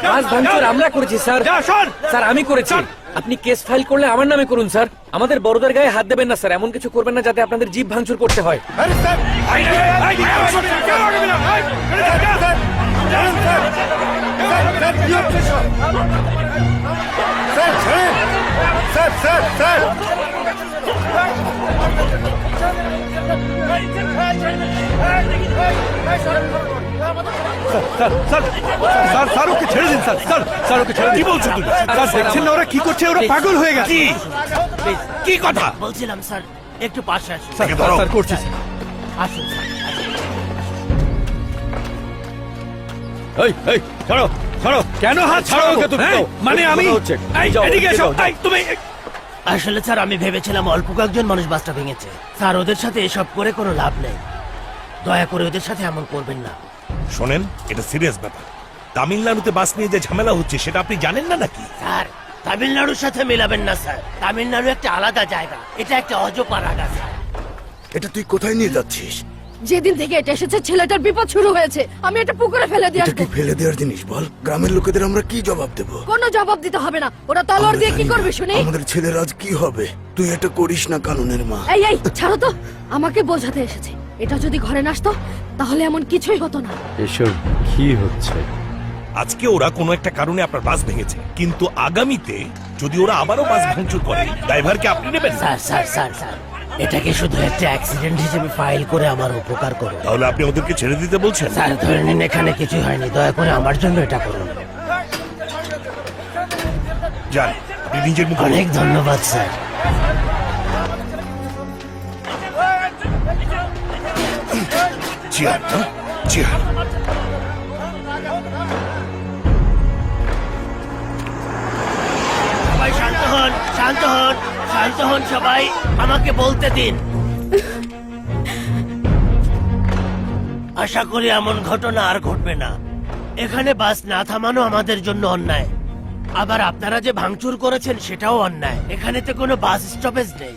বাস ভাঙচুর আমরা করেছি স্যার। স্যার আমি করেছি। আপনি কেস ফাইল করলে আমার নামে করুন স্যার। আমাদের বড়দের গায়ে হাত দেবেন না স্যার, এমন কিছু করবেন না যাতে আপনাদের জিপ ভাঙচুর করতে হয়। স্যার ওকে ছেড়ে দিন স্যার। স্যার ওকে ছেড়ে দিন। কি বলছো তুমি? স্যার দেখছেন না ওরা কি করছে? ওরা পাগল হয়ে গেছে। কি কথা বলছিলাম স্যার একটু পাশে আসুন। স্যার করছি। আসুন স্যার। এই এই ছাড়ো ছাড়ো। কেন হাত ছাড়ো ওকে তুমি? মানে আমি এদিকে এসো। তুমি আসলে স্যার আমি ভেবেছিলাম অল্প কয়েকজন মানুষ বাসটা ভেঙেছে স্যার, ওদের সাথে এসব করে কোনো লাভ নেই। দয়া করে ওদের সাথে এমন করবেন না। শোনেন, এটা সিরিয়াস ব্যাপার। তামিলনাড়ুতে বাস নিয়ে যে ঝামেলা হচ্ছে সেটা আপনি জানেন না নাকি? স্যার তামিলনাড়ুর সাথে মেলাবেন না স্যার। তামিলনাড়ু একটা আলাদা জায়গা, এটা একটা অজপাড়াগা স্যার। এটা তুই কোথায় নিয়ে যাচ্ছিস? যেদিন থেকে এটা এসেছে ছেলেটার বিপদ শুরু হয়েছে। আমি এটা পুকুরে ফেলে দিয়ে এটা আসবো। কি ফেলে দেওয়ার জিনিস বল? গ্রামের লোকেদের আমরা কি জবাব দেব? কোনো জবাব দিতে হবে না, ওরা তলোয়ার দিয়ে কি করবে শুনি। আমাদের ছেলের আজ কি হবে? তুই এটা করিস না কানুনের মা। এই এই ছাড়ো তো, আমাকে বোঝাতে এসেছে। এটা যদি ঘরে না আসতো তাহলে এমন কিছুই হতো না। এসব কি হচ্ছে? আজকে ওরা কোনো একটা কারণে আপনার বাস ভেঙেছে, কিন্তু আগামীতে যদি ওরা আবারও বাস ভাঙচুর করে ড্রাইভারকে আপনি নেবেন? স্যার স্যার স্যার স্যার এটাকে শুধু একটা অ্যাক্সিডেন্ট হিসেবে ফাইল করে আমার উপকার করুন। তাহলে আপনি ওদেরকে ছেড়ে দিতে বলছেন? স্যার ধরে নিন এখানে কিছুই হয়নি, দয়া করে আমার জন্য এটা করুন। যান, আপনি নিজের মুখে অনেক ধন্যবাদ স্যার। চেয়ার না চেয়ার। সবাই শান্ত হন, শান্ত হন, শান্ত হন সবাই, আমাকে বলতে দিন। আশা করি এমন ঘটনা আর ঘটবে না। এখানে বাস না থামানো আমাদের জন্য অন্যায়। আবার আপনারা যে ভাঙচুর করেছেন সেটাও অন্যায়। এখানে তো কোনো বাস স্টপেজ নেই।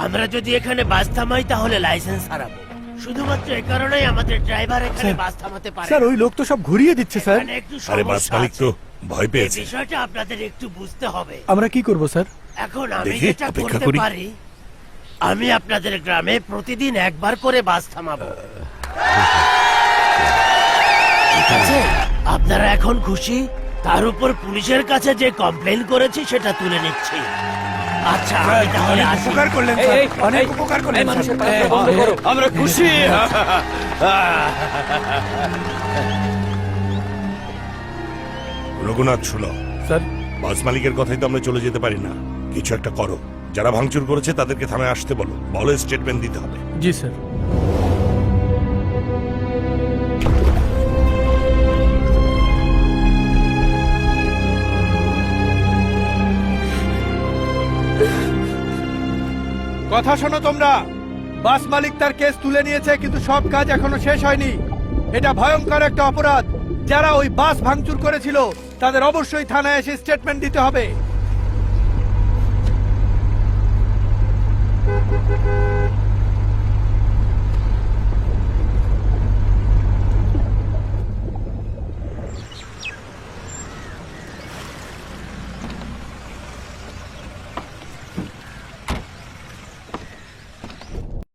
আমরা যদি এখানে বাস থামাই তাহলে লাইসেন্স হারাবো। শুধুমাত্র এই কারণেই আমাদের ড্রাইভার এখানে বাস থামাতে পারে। স্যার ওই লোক তো সব ঘুরিয়ে দিচ্ছে স্যার। এখানে একটু আরে বাস সমস্যা মালিক আছে। তো ভয় এই পেয়েছে। বিষয়টা আপনাদের একটু বুঝতে হবে। আমরা কি করব স্যার? এখন আমি দেখি, যেটা অপেক্ষা করতে করি। পারি, আমি আপনাদের গ্রামে প্রতিদিন একবার করে বাস থামাবো। ঠিক আছে? আপনারা এখন খুশি? তার উপর পুলিশের কাছে যে কমপ্লেন করেছি সেটা তুলে নিচ্ছি। আচ্ছা আমি তাহলে আসি। উপকার করলেন এই, স্যার, এই, অনেক এই, উপকার করলেন এই মানুষের স্যার। পালানো বন্ধ করো। আমরা খুশি। রঘুনাথ শুনো, স্যার বাস মালিকের কথাই তো আমরা চলে যেতে পারি না। কিছু একটা করো। যারা ভাঙচুর করেছে তাদেরকে থানায় আসতে বলো, বলো স্টেটমেন্ট দিতে হবে। জি স্যার। কথা শোনো তোমরা, বাস মালিক তার কেস তুলে নিয়েছে, কিন্তু সব কাজ এখনো শেষ হয়নি। এটা ভয়ঙ্কর একটা অপরাধ। যারা ওই বাস ভাঙচুর করেছিল তাদের অবশ্যই থানায় এসে স্টেটমেন্ট দিতে হবে।